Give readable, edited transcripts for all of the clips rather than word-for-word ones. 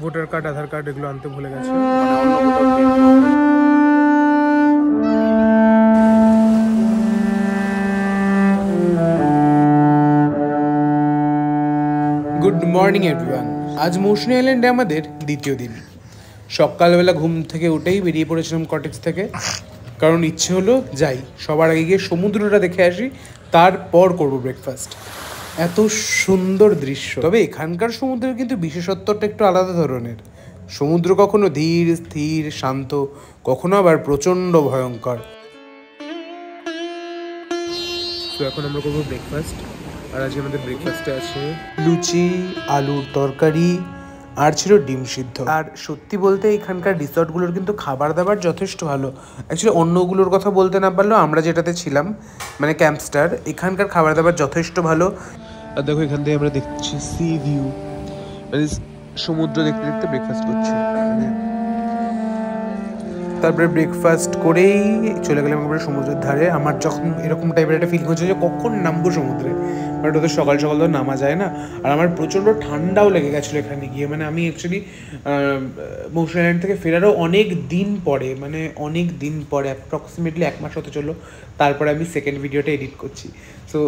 Voter card, আধার card এগুলো আনতে ভুলে গেছে। Good morning everyone. আজ মৌসুমী আইল্যান্ডে আমাদের দ্বিতীয় দিন। সকালবেলা ঘুম থেকে উঠেই বেরিয়ে পড়েছিলাম কটেজ থেকে, কারণ ইচ্ছে হলো যাই সবার আগে গিয়ে সমুদ্রটা দেখে আসি, তারপর করবো ব্রেকফাস্ট। এত সুন্দর দৃশ্য। তবে এখানকার সমুদ্রের কিন্তু বিশেষত্বটা একটু আলাদা ধরনের। সমুদ্র কখনো ধীর স্থির শান্ত, কখনো আবার প্রচণ্ড ভয়ঙ্কর। তো এখন আমরা করবো ব্রেকফাস্ট। আর আজকে আমাদের ব্রেকফাস্টে আছে লুচি, আলুর তরকারি আর ছিল ডিম সিদ্ধ। আর সত্যি বলতে এখানকার রিসর্টগুলোর কিন্তু খাবার দাবার যথেষ্ট ভালো। অ্যাকচুয়ালি অন্যগুলোর কথা বলতে না পারলেও আমরা যেটাতে ছিলাম মানে ক্যাম্পস্টার, এখানকার খাবার দাবার যথেষ্ট ভালো। আর দেখো এখান থেকে আমরা দেখছি সি ভিউ, মানে সমুদ্র দেখতে দেখতে ব্রেকফাস্ট করছি। তারপরে ব্রেকফাস্ট করেই চলে গেলাম আমরা সমুদ্রের ধারে। আমার যখন এরকম টাইপের একটা ফিলিং হচ্ছে যে কখন নামবো সমুদ্রে, বাট ওদের সকাল সকাল তো নামা যায় না। আর আমার প্রচণ্ড ঠান্ডাও লেগে গেছিলো এখানে গিয়ে। মানে আমি অ্যাকচুয়ালি মৌসুমী আইল্যান্ড থেকে ফেরারও অনেক দিন পরে অ্যাপ্রক্সিমেটলি 1 মাস হতে চললো, তারপরে আমি সেকেন্ড ভিডিওটা এডিট করছি। সো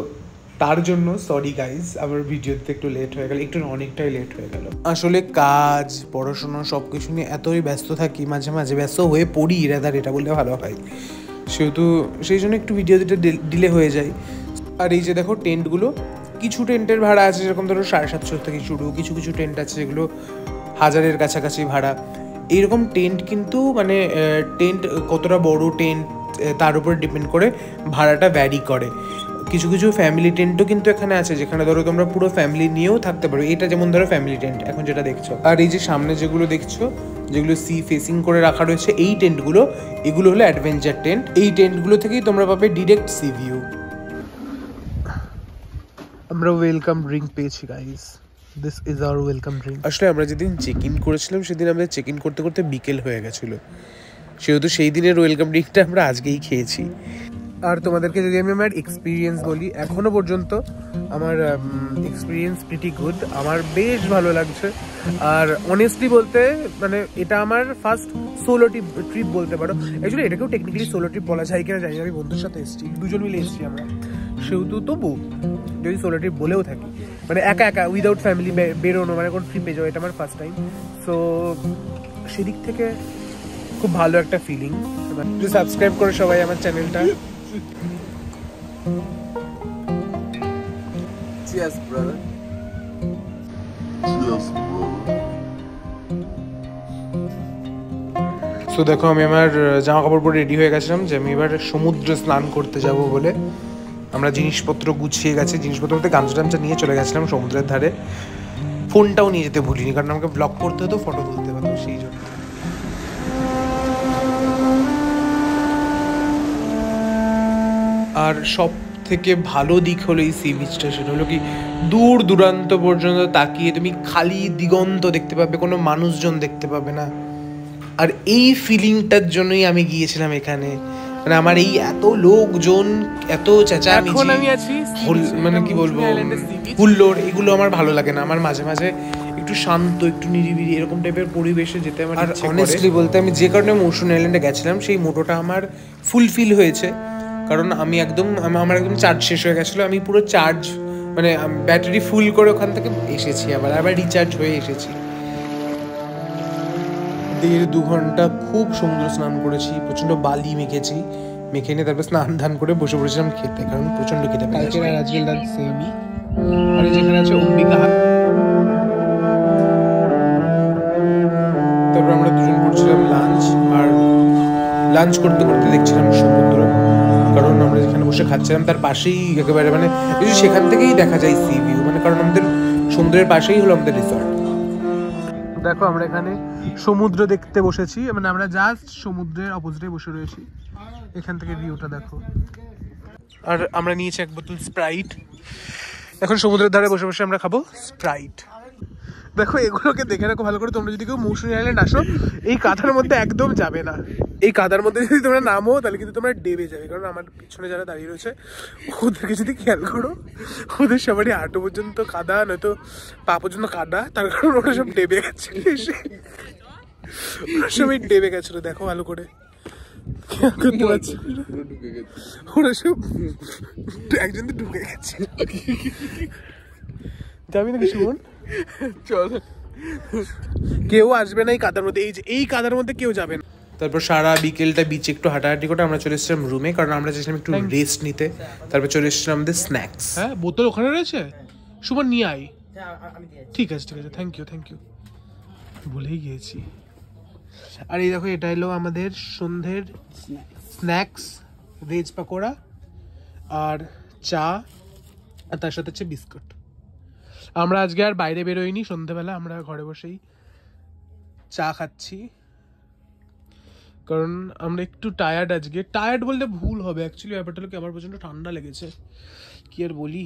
তার জন্য সরি গাইজ, আমার ভিডিওতে একটু লেট হয়ে গেল, অনেকটাই লেট হয়ে গেল। আসলে কাজ, পড়াশোনা সব কিছু নিয়ে এতই ব্যস্ত থাকি, মাঝে মাঝে ব্যস্ত হয়ে পড়ি, এটা বললে ভালো হয়। সেহেতু সেই জন্য একটু ভিডিও দিতে ডিলে হয়ে যায়। আর এই যে দেখো টেন্টগুলো, কিছু টেন্টের ভাড়া আছে যেরকম ধরো 750 থেকে শুরু, কিছু কিছু টেন্ট আছে যেগুলো 1000-এর কাছাকাছি ভাড়া। এইরকম টেন্ট কিন্তু মানে টেন্ট কতটা বড় টেন্ট তার উপর ডিপেন্ড করে ভাড়াটা ভ্যারি করে। কিছু কিছু ফ্যামিলি টেন্টও কিন্তু এখানে আছে, যেখানে ধরো তোমরা পুরো ফ্যামিলি নিয়েও থাকতে পারো। এটা যেমন ধরো ফ্যামিলি টেন্ট এখন যেটা দেখছো। আর এই যে সামনে যেগুলো দেখছো, যেগুলো সি ফেসিং করে রাখা রয়েছে, এই টেন্টগুলো, এগুলো হলো অ্যাডভেঞ্চার টেন্ট। এই টেন্টগুলো থেকেই তোমরা পাবে ডিরেক্ট সি ভিউ। আমরা ওয়েলকাম ড্রিঙ্ক পেয়েছি guys, this is our welcome drink. আসলে আমরা যেদিন চেক ইন করেছিলাম সেদিন আমাদের চেক ইন করতে করতে বিকেল হয়ে গেছিলো, সেহেতু সেই দিনের ওয়েলকাম ড্রিঙ্কটা আমরা আজকেই খেয়েছি। আর তোমাদেরকে যদি আমি আমার এক্সপিরিয়েন্স বলি, এখনো পর্যন্ত আমার এক্সপিরিয়েন্স প্রিটি গুড, আমার বেশ ভালো লাগছে। আর অনেস্টলি বলতে মানে এটা আমার ফার্স্ট সোলো ট্রিপ বলতে পারো। অ্যাকচুয়ালি এটাকেও টেকনিক্যালি সোলো ট্রিপ বলা যায় কিনা জানি না, আমি বন্ধুর সাথে এসেছি, দুজন মিলে এসেছি আমরা। সেহেতু তবু যদি সোলো ট্রিপ বলেও থাকি, মানে একা একা উইদাউট ফ্যামিলি বেরোনো, মানে কোনো ট্রিপে যাওয়া, এটা আমার ফার্স্ট টাইম। সো সেদিক থেকে খুব ভালো একটা ফিলিং। সাবস্ক্রাইব করে সবাই আমার চ্যানেলটা। Cheers, brother. সো দেখো আমি আমার জামা কাপড় পরে রেডি হয়ে গেছিলাম যে আমি এবার সমুদ্রে স্নান করতে যাব বলে। আমরা জিনিসপত্র গুছিয়ে গেছি, জিনিসপত্র বলতে গামছা টামছা নিয়ে চলে গেছিলাম সমুদ্রের ধারে। ফোনটাও নিয়ে যেতে ভুলিনি, কারণ আমাকে ব্লগ করতে হতো, ফটো তুলতে হতো, সেই জন্য। আর সব থেকে ভালো দিক হলো এই সি বিচটা, সেটা হলো কি দূর দূরান্ত পর্যন্ত তাকিয়ে তুমি খালি দিগন্ত দেখতে পাবে, কোনো মানুষজন দেখতে পাবে না। আর এই ফিলিংটার জন্যই আমি গিয়েছিলাম এখানে। মানে আমার এই এত লোকজন, এত চেঁচামেচি, মানে কি বলবো, হুল্লোড়, এগুলো আমার ভালো লাগে না। আমার মাঝে মাঝে একটু শান্ত, একটু নিরিবিলি এরকম টাইপের পরিবেশে যেতে আমার ইচ্ছে করে। অনেস্টলি বলতে আমি যে কারণে মৌসুমী আইল্যান্ডে গেছিলাম, সেই মোটোটা আমার ফুলফিল হয়েছে। কারণ আমি আমার একদম চার্জ শেষ হয়ে গেছিলো, আমি পুরো চার্জ মানে ব্যাটারি ফুল করে ওখান থেকে এসেছি, আবার রিচার্জ হয়ে এসেছি। 1.5-2 ঘন্টা খুব সমুদ্র স্নান করেছি, প্রচণ্ড বালি মেখে নিয়ে তারপর স্নান ধান করে বসে পড়েছিলাম খেতে, কারণ প্রচণ্ড খেতে পেয়েছি। আর যেখানে আছে অম্বিকা। তারপর আমরা দুজন করছিলাম লাঞ্চ, আর লাঞ্চ করতে করতে দেখছিলাম সমুদ্র, কারণ আমরা যেখানে বসে খাচ্ছিলাম তার পাশেই একেবারে মানে সেখান থেকেই দেখা যায় সি ভিউ, মানে কারণ আমাদের সমুদ্রের পাশেই হলো আমাদের রিসর্ট। দেখো আমরা এখানে সমুদ্র দেখতে বসেছি, মানে আমরা জাস্ট সমুদ্রের অপোজিটে বসে রয়েছি, এখান থেকে ভিউটা দেখো। আর আমরা নিয়েছি 1 বোতল স্প্রাইট, এখন সমুদ্রের ধারে বসে বসে আমরা খাবো স্প্রাইট। দেখো এগুলোকে দেখে রাখো ভালো করে, তোমরা যদি কেউ মৌসুমী আইল্যান্ড আসো এই কাঁথার মধ্যে একদম যাবে না, এই কাদার মধ্যে যদি তোমরা নামো তাহলে কিন্তু তোমরা ডেবে যাবে, কারণ আমার পিছনে যারা দাঁড়িয়ে রয়েছে ওদেরকে যদি খেয়াল করো ওদের সবারই হাঁটু পর্যন্ত কাদা, নয়তো পা পর্যন্ত কাদা, তার কারণ ওরা সব ডেবে গেছে, ওরা সবাই ডেবে গেছিল। দেখো ভালো করে করতে পারছি, ওরা সব একজন তো ঢুকে গেছে। যাবি নাকি সুমন? চল, কেউ আসবে না এই কাদার মধ্যে, এই কাদার মধ্যে কেউ যাবে না। তারপর সারা বিকেলটা বিচে একটু হাঁটাহাঁটি করে আমরা চলে এসেছিলাম রুমে, কারণ আমরা চেয়েছিলাম একটু রেস্ট নিতে। তারপর চলে এসেছিলাম আমাদের স্ন্যাক্স। হ্যাঁ, বোতল ওখানে রয়েছে, সুমন নিয়ে আয়। ঠিক আছে ঠিক আছে, থ্যাংক ইউ থ্যাংক ইউ, ভুলেই গিয়েছি। আর এই দেখো, এটা হলো আমাদের সন্ধ্যের স্ন্যাক্স, ভেজ পাকোড়া আর চা, আর তার সাথে হচ্ছে বিস্কুট। আমরা আজকে আর বাইরে বেরোইনি, সন্ধ্যেবেলা আমরা ঘরে বসেই চা খাচ্ছি, কারণ আমরা একটু টায়ার্ড আজকে। টায়ার্ড বলতে ভুল হবে, অ্যাকচুয়ালি ব্যাপারটা হলো কি আমার প্রচণ্ড ঠান্ডা লেগেছে, কি আর বলি।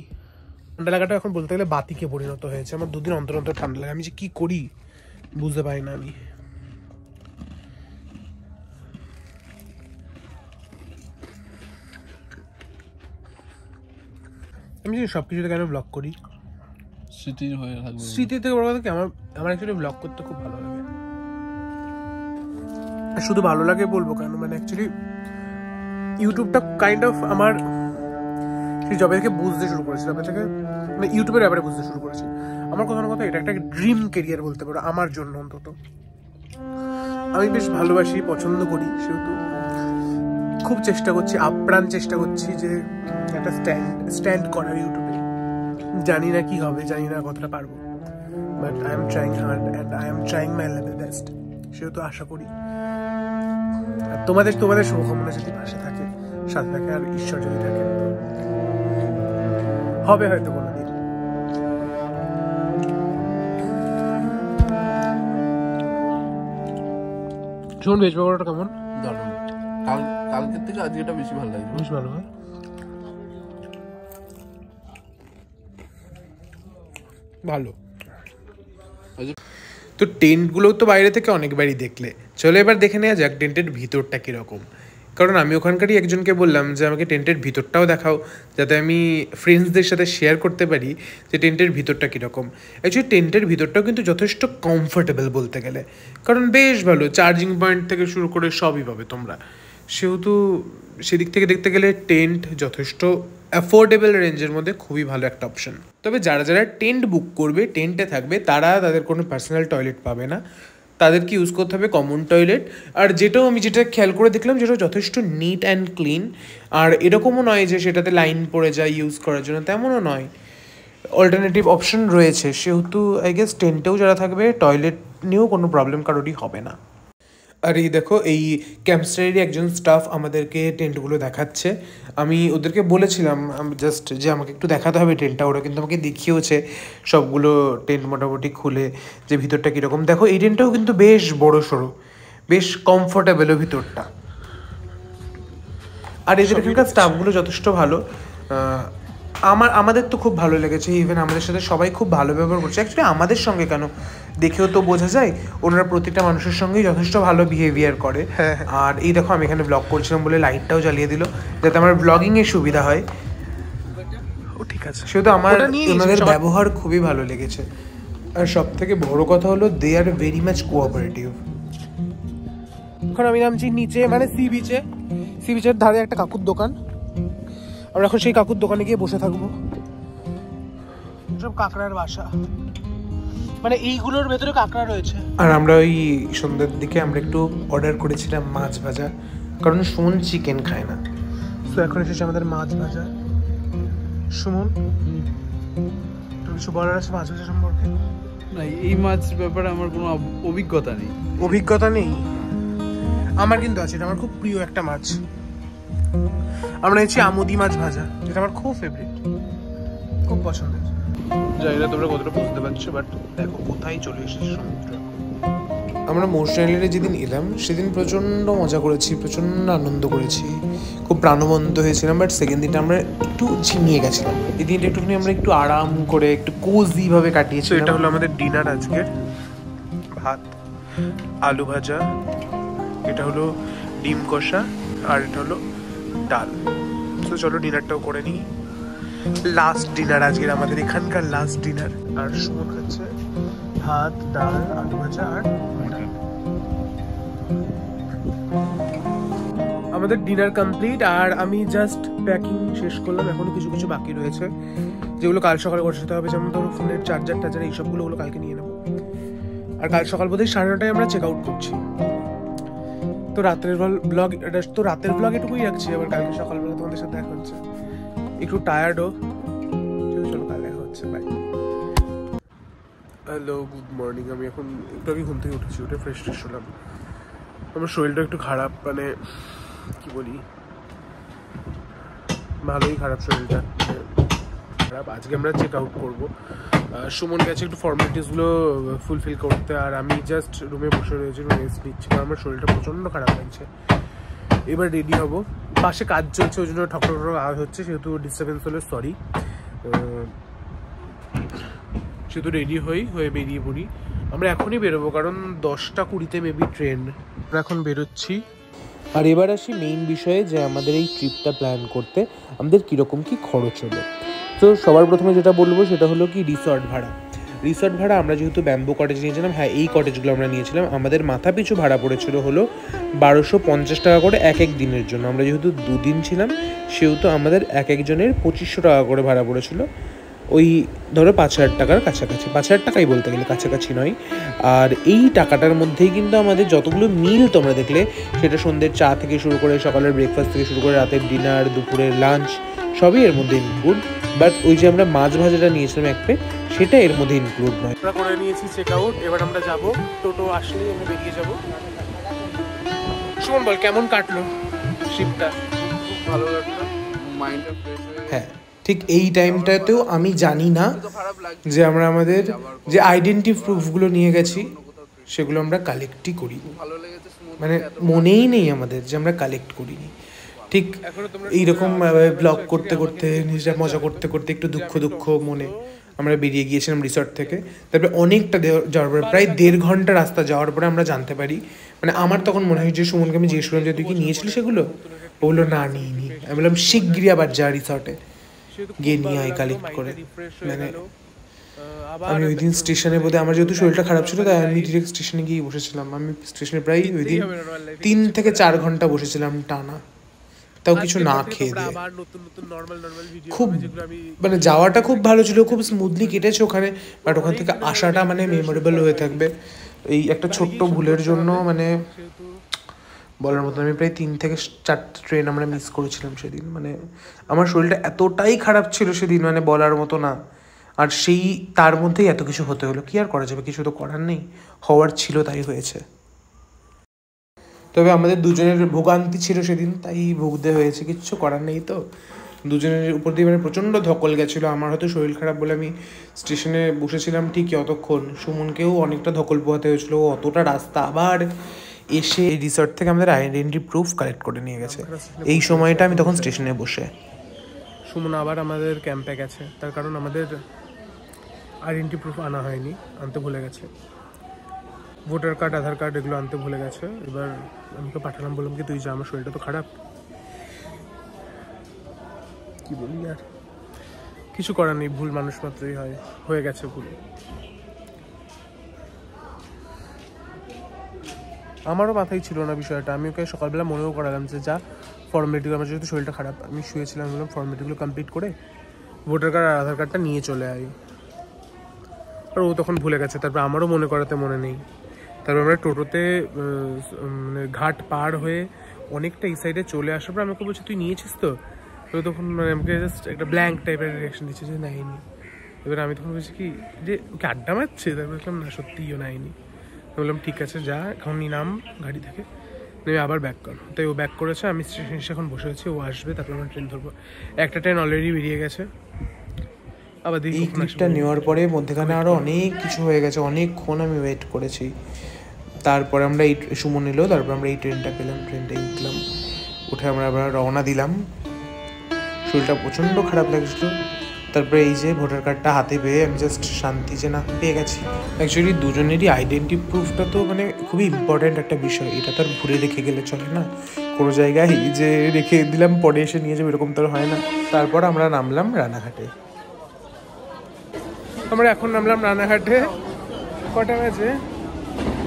ঠান্ডা লাগাটা এখন বলতে গেলে বাতিকে পরিণত হয়েছে, আমার দুদিন অন্তর অন্তর ঠান্ডা লাগে, আমি যে কী করি বুঝতে পারি না। আমি জানি সব কিছুতে কেন ব্লগ করি, স্মৃতির হয়ে থাকবে। স্মৃতি থেকে বড় কথা কি, আমার অ্যাকচুয়ালি ব্লগ করতে খুব ভালো লাগে। শুধু ভালো লাগে বলবো কেন, মানে অ্যাকচুয়ালি ইউটিউবটা কাইন্ড অফ আমার সেই জবে থেকে বুঝতে শুরু করেছি, জবে থেকে মানে ইউটিউবের ব্যাপারে বুঝতে শুরু করেছি। আমার কথা এটা একটা ড্রিম কেরিয়ার বলতে পারো আমার জন্য অন্তত। আমি বেশ ভালোবাসি, পছন্দ করি, সেহেতু খুব চেষ্টা করছি, আপ্রাণ চেষ্টা করছি যে একটা স্ট্যান্ড করার ইউটিউবে। জানি না কি হবে, জানি না কতটা পারবো, but I am trying hard and I am trying my level best. সেহেতু আশা করি আর তোমাদের শুভকামনা যদি পাশে থাকে, সাথে থাকে, আর ঈশ্বর যদি থাকে, হবে হয়তো কোনোদিন। শোন, ভেজ পাকোড়াটা কেমন? দারুণ, কালকের থেকে আজকে এটা বেশি ভালো লাগে, বেশ ভালো। ভালো। তো টেন্টগুলো তো বাইরে থেকে অনেকবারই দেখলে, চলো এবার দেখে নেওয়া যাক টেন্টের ভিতরটা কীরকম। কারণ আমি ওখানকারই একজনকে বললাম যে আমাকে টেন্টের ভিতরটাও দেখাও, যাতে আমি ফ্রেন্ডসদের সাথে শেয়ার করতে পারি যে টেন্টের ভিতরটা কীরকম। অ্যাকচুয়ালি টেন্টের ভিতরটাও কিন্তু যথেষ্ট কমফোর্টেবল বলতে গেলে, কারণ বেশ ভালো, চার্জিং পয়েন্ট থেকে শুরু করে সবই পাবে তোমরা। সেহেতু সেদিক থেকে দেখতে গেলে টেন্ট যথেষ্ট অ্যাফোর্ডেবল রেঞ্জের মধ্যে খুবই ভালো একটা অপশন। তবে যারা যারা টেন্ট বুক করবে, টেন্টে থাকবে, তাদের কোনো পার্সোনাল টয়লেট পাবে না, তাদেরকে ইউজ করতে হবে কমন টয়লেট। আর যেটা খেয়াল করে দেখলাম, যেটা যথেষ্ট নিট অ্যান্ড ক্লিন, আর এরকমও নয় যে সেটাতে লাইন পড়ে যায় ইউজ করার জন্য, তেমনও নয়, অল্টারনেটিভ অপশন রয়েছে। সেহেতু আই গেস টেন্টেও যারা থাকবে, টয়লেট নিয়েও কোনো প্রবলেম কারোরই হবে না। আর এই দেখো, এই ক্যাম্পস্টাইরেরই একজন স্টাফ আমাদেরকে টেন্টগুলো দেখাচ্ছে। আমি ওদেরকে বলেছিলাম জাস্ট যে আমাকে একটু দেখাতে হবে টেন্টটা, ওরা কিন্তু আমাকে দেখিয়েওছে সবগুলো টেন্ট মোটামুটি খুলে, যে ভিতরটা কীরকম। দেখো, এই টেন্টটাও কিন্তু বেশ বড় সড়ো, বেশ কমফোর্টেবলও ভিতরটা। আর এদের এখানকার স্টাফগুলো যথেষ্ট ভালো, আমাদের তো খুব ভালো লেগেছে। ইভেন আমাদের সাথে সবাই খুব ভালো ব্যবহার করছে। অ্যাকচুয়ালি আমাদের সঙ্গে কেন, দেখেও তো বোঝা যায় ওনারা প্রত্যেকটা মানুষের সঙ্গেই যথেষ্ট ভালো বিহেভিয়ার করে। আর এই দেখো, আমি এখানে ব্লগ করছিলাম বলে লাইটটাও জ্বালিয়ে দিল, যাতে আমার ব্লগিংয়ের সুবিধা হয়। ও ঠিক আছে, সেহেতু আমার ওনাদের ব্যবহার খুবই ভালো লেগেছে। আর সব থেকে বড় কথা হলো, দে আর ভেরি মাচ কোঅপারেটিভ। এখন আমি নামছি নিচে, মানে সি বিচের ধারে একটা কাকুর দোকান। আমরা এখন সেই কাকুর দোকানে গিয়ে বসে থাকবো। সব কাঁকড়ার বাসা, মানে এইগুলোর ভেতরে কাঁকড়া রয়েছে। আর আমরা ওই সন্ধ্যার দিকে আমরা একটু অর্ডার করেছিলাম মাছ ভাজা, কারণ সুমন চিকেন খায় না। তো এখন এসেছে আমাদের মাছ ভাজা। সুমন, তুমি কিছু বলার আছে মাছ ভাজা সম্পর্কে? না, এই মাছ ব্যাপারে আমার কোনো অভিজ্ঞতা নেই। অভিজ্ঞতা নেই? আমার কিন্তু আছে, এটা আমার খুব প্রিয় একটা মাছ। আমরা এনেছি আমুদি মাছ ভাজা, যেটা আমার খুব ফেভারিট, খুব পছন্দের। জানি না তোমরা কতটা বুঝতে পারছো, বাট দেখো কোথায় চলে এসেছে সমুদ্র। আমরা মোশন আইল্যান্ডে যেদিন এলাম, সেদিন প্রচণ্ড মজা করেছি, প্রচণ্ড আনন্দ করেছি, খুব প্রাণবন্ত হয়েছিলাম। বাট সেকেন্ড দিনটা আমরা একটু ঝিমিয়ে গেছিলাম। এই দিনটা একটুখানি আমরা একটু আরাম করে, একটু কোজিভাবে কাটিয়েছি। এটা হলো আমাদের ডিনার আজকের, ভাত, আলু ভাজা, এটা হলো ডিম কষা, আর এটা হলো ডাল। তো চলো ডিনারটাও করে নিই। লাস্ট ডিনার আজকের, আমাদের এখানকার লাস্ট ডিনার। আর সুমন খাচ্ছে ভাত, ডাল, আলু ভাজা আর মাটন। আমাদের ডিনার কমপ্লিট, আর আমি জাস্ট প্যাকিং শেষ করলাম। এখনো কিছু কিছু বাকি রয়েছে যেগুলো কাল সকালে বসাতে হবে, যেমন ধরো ফোনের চার্জার টার্জার এইসবগুলো কালকে নিয়ে নেবো। আর কাল সকাল বোধহয় 9:30টায় আমরা চেক আউট করছি। তো রাতের ব্লগ এটুকুই রাখছি, আবার কালকে সকালবেলা তোমাদের সাথে দেখা হচ্ছে। একটু টায়ার্ডও, চলো কাল দেখা হচ্ছে, বাই। Hello, good morning. আমি এখন একটু আগে ঘুম থেকে উঠেছি, উঠে ফ্রেশ হলাম। আমার শরীরটা একটু খারাপ, মানে কি বলি, ভালোই খারাপ শরীরটা খারাপ। আজকে আমরা চেক আউট করবো। সুমন গেছে একটু ফর্মালিটিসগুলো ফুলফিল করতে, আর আমি জাস্ট রুমে বসে রয়েছি, রেস্ট নিচ্ছি, কারণ আমার শরীরটা প্রচণ্ড খারাপ লাগছে। এবার রেডি হব, পাশে কাজ চলছে ওই জন্য ঠক আওয়াজ হচ্ছে, সেহেতু ডিস্টার্বেন্স হলে সরি। সেহেতু রেডি হয়ে বেরিয়ে পড়ি। আমরা এখনই বেরোবো, কারণ 10:20 মেবি ট্রেন। আমরা এখন বেরোচ্ছি। আর এবার আসি মেইন বিষয়ে, যে আমাদের এই ট্রিপটা প্ল্যান করতে আমাদের কীরকম কী খরচ হলো। তো সবার প্রথমে যেটা বলবো সেটা হলো কি রিসর্ট ভাড়া। আমরা যেহেতু ব্যাম্বো কটেজ নিয়েছিলাম, হ্যাঁ এই কটেজগুলো আমরা নিয়েছিলাম, আমাদের মাথা পিছু ভাড়া পড়েছিল হলো 1250 টাকা করে এক দিনের জন্য। আমরা যেহেতু 2 দিন ছিলাম, সেহেতু আমাদের এক একজনের 2500 টাকা করে ভাড়া পড়েছিল। ওই ধরো 5000 টাকার কাছাকাছি, 5000 টাকাই বলতে গেলে, কাছাকাছি নয়। আর এই টাকাটার মধ্যেই কিন্তু আমাদের যতগুলো মিল তোমরা দেখলে, সেটা সন্ধ্যের চা থেকে শুরু করে সকালের ব্রেকফাস্ট থেকে শুরু করে রাতের ডিনার, দুপুরের লাঞ্চ, সবই এর মধ্যে ইনক্লুড। বাট ওই যে আমরা মাছ ভাজাটা নিয়েছিলাম এক প্লেট, সেটা এর মধ্যে ইনক্লুড নয়। আমরা করে নিয়েছি চেক আউট, এবার আমরা যাব, টোটো আসলেই আমরা বেরিয়ে যাব। সুমন বল, কেমন কাটলো ট্রিপটা? ভালো লাগলো, মাইন্ডটা ফ্রেশ হয়ে। হ্যাঁ, ঠিক এই টাইমটাতেও আমি জানি না যে আমরা আমাদের যে আইডেন্টি প্রুফগুলো নিয়ে গেছি সেগুলো আমরা কালেক্টই করি, মানে মনেই নেই আমাদের যে আমরা কালেক্ট করিনি। ঠিক এইরকম ব্লগ করতে করতে, নিজেরা মজা করতে করতে, একটু দুঃখ মনে আমরা বেরিয়ে গিয়েছিলাম রিসর্ট থেকে। তারপরে অনেকটা যাওয়ার পরে, প্রায় 1.5 ঘন্টা রাস্তা যাওয়ার পরে আমরা জানতে পারি, মানে আমার তখন মনে হয় যে সুমনকে আমি জিজ্ঞেস করলাম যে তুই কি নিয়েছিলি সেগুলো, বললো না নিইনি। আমি বললাম শিগগিরই আবার যা রিসর্টে গিয়ে নিয়ে আয় কালেক্ট করে। মানে আমি ওই দিন স্টেশনে বোধহয়, আমার যেহেতু শরীরটা খারাপ ছিল তাই আমি ডিরেক্ট স্টেশনে গিয়ে বসেছিলাম। আমি স্টেশনে প্রায় ওই দিন 3 থেকে 4 ঘন্টা বসেছিলাম টানা, তাও কিছু না খেয়ে দিয়ে। খুব মানে যাওয়াটা খুব ভালো ছিল, খুব স্মুথলি কেটেছে ওখানে, বাট ওখান থেকে আসাটা মানে মেমোরেবল হয়ে থাকবে। এই একটা ছোট্ট ভুলের জন্য মানে বলার মতো, আমি প্রায় 3 থেকে 4 ট্রেন আমরা মিস করেছিলাম সেদিন। মানে আমার শরীরটা এতটাই খারাপ ছিল সেদিন, মানে বলার মতো না। আর সেই তার মধ্যেই এত কিছু হতে হলো, কি আর করা যাবে, কিছু তো করার নেই, হওয়ার ছিল তাই হয়েছে। তবে আমাদের দুজনের ভোগান্তি ছিল সেদিন, তাই ভুগতে হয়েছে, কিচ্ছু করার নেই। তো দুজনের উপর দিয়ে মানে প্রচণ্ড ধকল গেছিলো। আমার হয়তো শরীর খারাপ বলে আমি স্টেশনে বসেছিলাম ঠিকই অতক্ষণ, সুমনকেও অনেকটা ধকল পোহাতে হয়েছিলো, অতটা রাস্তা আবার এসে রিসর্ট থেকে আমাদের আইডেন্টি প্রুফ কালেক্ট করে নিয়ে গেছে। এই সময়টা আমি তখন স্টেশনে বসে। সুমন আবার আমাদের ক্যাম্পে গেছে, তার কারণ আমাদের আইডেন্টি প্রুফ আনা হয়নি, আনতে ভুলে গেছে। ভোটার কার্ড, আধার কার্ড এগুলো আনতে ভুলে গেছে। এবার আমাকে পাঠালাম, বললাম কি তুই যা, আমার শরীরটা তো খারাপ। কি বলি আর, কিছু করার নেই, ভুল মানুষ মাত্রই হয়, হয়ে গেছে ভুল। আমারও মাথায় ছিল না বিষয়টা, আমি ওকে সকালবেলা মনেও করালাম যে যা ফর্মালিটি, আমার যেহেতু শরীরটা খারাপ, আমি শুয়েছিলাম, বললাম ফর্মালিটিগুলো কমপ্লিট করে ভোটার কার্ড আর আধার কার্ডটা নিয়ে চলে আয়। আর ও তখন ভুলে গেছে, তারপর আমারও মনে করাতে মনে নেই। তারপর আমরা টোটোতে মানে ঘাট পার হয়ে অনেকটা এই সাইডে চলে আসার পর আমাকে বলছে তুই নিয়েছিস তো? তখন মানে আমাকে জাস্ট একটা ব্ল্যাঙ্ক টাইপের রিয়াকশন দিচ্ছে যে নাইনি। এবার আমি তখন বলছি কি যে ওকে আড্ডা মারছে, তারপর বললাম না সত্যিও নাইনি। বললাম ঠিক আছে যা, এখনই নাম গাড়ি থেকে, নেমে আবার ব্যাক কর। তাই ও ব্যাক করেছে, আমি স্টেশনে এখন বসে আছি, ও আসবে, তারপর আমরা ট্রেন ধরবো। একটা ট্রেন অলরেডি বেরিয়ে গেছে। আবার এই ক্লিপটা নেওয়ার পরে মধ্যেখানে আরও অনেক কিছু হয়ে গেছে, অনেকক্ষণ আমি ওয়েট করেছি। তারপরে আমরা এই সুমন এলো, তারপর আমরা এই ট্রেনটা পেলাম, ট্রেনটাই উঠলাম, উঠে আমরা আবার রওনা দিলাম। শরীরটা প্রচণ্ড খারাপ লাগছিল, তারপরে এই যে ভোটার কার্ডটা হাতে পেয়ে আমি জাস্ট শান্তি যে না পেয়ে গেছি। অ্যাকচুয়ালি দুজনেরই আইডেন্টি প্রুফটা তো মানে খুবই ইম্পর্ট্যান্ট একটা বিষয়, এটা তো আর ভুলে রেখে গেলে চলে না কোনো জায়গায় যে রেখে দিলাম পরে এসে নিয়ে যাবো, এরকম তো আর হয় না। তারপর আমরা নামলাম রানাঘাটে। আমরা এখন নামলাম রানাঘাটে। কটা বাজে?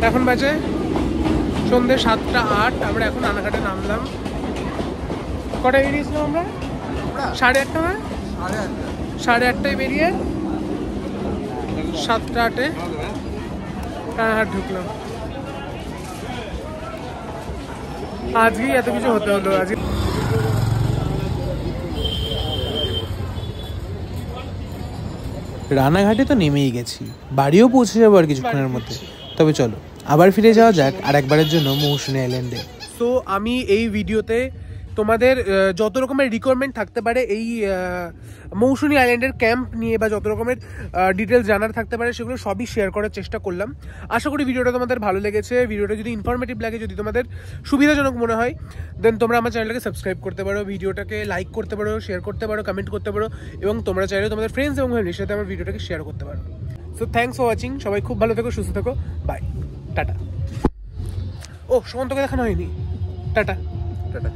এখন বাজে সন্ধ্যে 7:08। আমরা এখন রানাঘাটে নামলাম। কটায় বেরিয়েছিলাম আমরা? 8:30 না? 8:30টায় বেরিয়ে 7:08 রানাঘাট ঢুকলাম। আজকেই এত কিছু হতে হলো আজকে। রানাঘাটে তো নেমেই গেছি, বাড়িও পৌঁছে যাবো আর কিছুক্ষণের মধ্যে। তবে চলো আবার ফিরে যাওয়া যাক আর একবারের জন্য মৌসুমী আইল্যান্ডে। তো আমি এই ভিডিওতে তোমাদের যত রকমের রিকোয়ারমেন্ট থাকতে পারে এই মৌসুমী আইল্যান্ডের ক্যাম্প নিয়ে বা যত রকমের ডিটেলস জানার থাকতে পারে সেগুলো সবই শেয়ার করার চেষ্টা করলাম। আশা করি ভিডিওটা তোমাদের ভালো লেগেছে। ভিডিওটা যদি ইনফরমেটিভ লাগে, যদি তোমাদের সুবিধাজনক মনে হয়, দেন তোমরা আমার চ্যানেলটাকে সাবস্ক্রাইব করতে পারো, ভিডিওটাকে লাইক করতে পারো, শেয়ার করতে পারো, কমেন্ট করতে পারো, এবং তোমরা চাইলে তোমাদের ফ্রেন্ডস এবং ফ্যামিলির সাথে আমার ভিডিওটাকে শেয়ার করতে পারো। So thanks for watching. সবাই খুব ভালো থেকো, সুস্থ থেকো, বাই, টাটা। ও সুমন্তকে দেখানো হয়নি, টাটা টাটা।